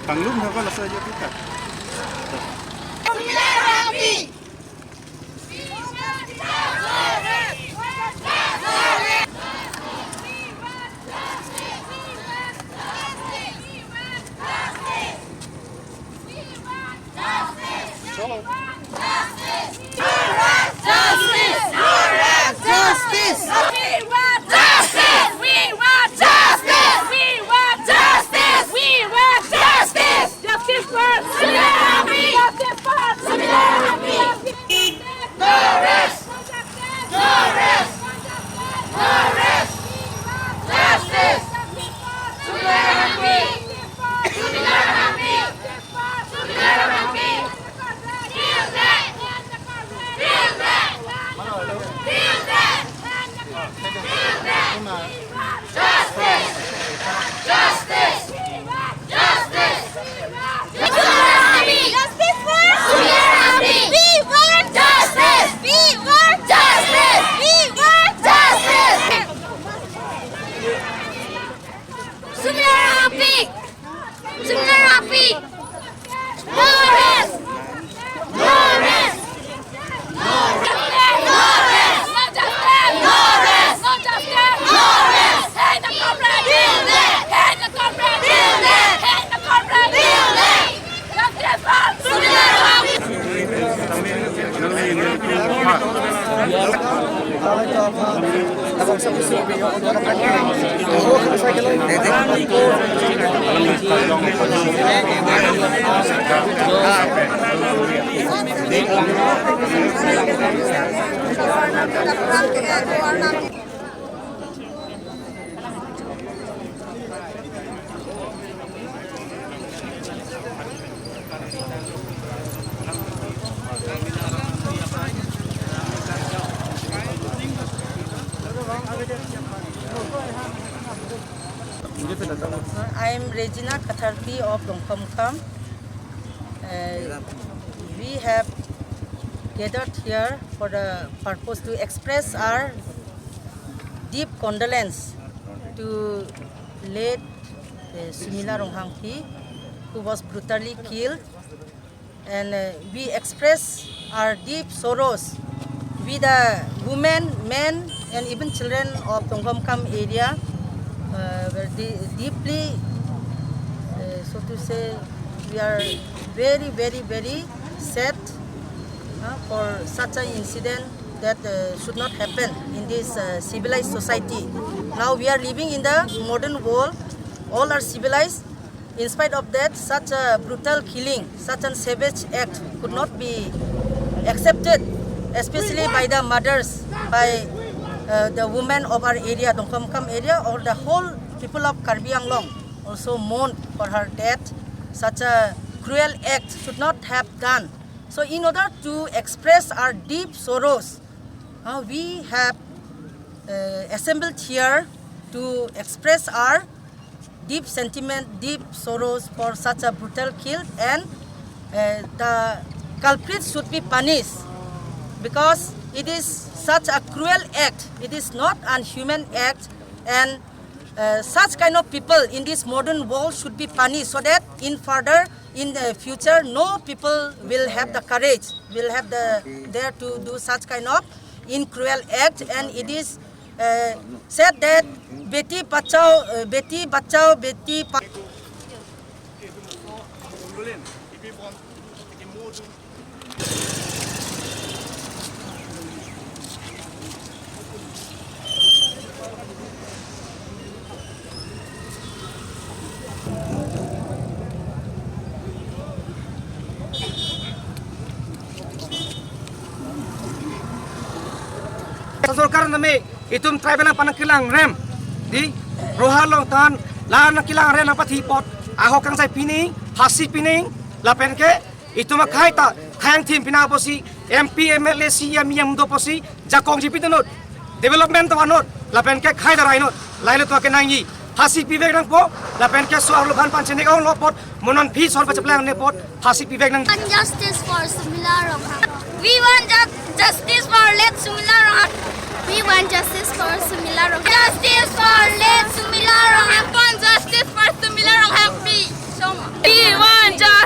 Panglum apa lah saja kita. I'm Regina Katharpi of Dongkhomkham. We have gathered here for the purpose to express our deep condolence to late Sumila Ronghangpi, who was brutally killed, and we express our deep sorrows with the women, men, and even children of Dongkhomkham area. Were deeply, so to say, we are very sad for such an incident that should not happen in this civilized society. Now we are living in the modern world, all are civilized. In spite of that, such a brutal killing, such a savage act could not be accepted, especially by the mothers, by the women of our area, Dongkhomkham area, or the whole people of Karbi Anglong also mourned for her death. Such a cruel act should not have done. So in order to express our deep sorrows, we have assembled here to express our deep sentiment, deep sorrows for such a brutal kill, and the culprits should be punished because it is such a cruel act. It is not an human act, and such kind of people in this modern world should be punished so that in the future no people will have the courage, will have the dare to do such kind of cruel act. And it is said that beti bachao, beti bachao, beti Sorkar nami itum tribal ang panangkilang rem di rohalong tan lan kilang rem apa hipot ahok kang sai pining hasi pining lapen ke itu makai ta khayang tim pinaposi MP MLA CM yang do posi jakong jipi tenut development to anot lapen ke khai da rainot lailo to ke nangi hasi pivek nang po lapen ke suar lukan pancene kang lopot monon phi sor pachaplang ne pot hasi pivek nang Justice for Sumila Rohang. We want justice for Let Sumila Rohang. We want justice for Sumila Rohang. Justice for Let Sumila Rohang. Justice for Sumila Rohang. We want justice.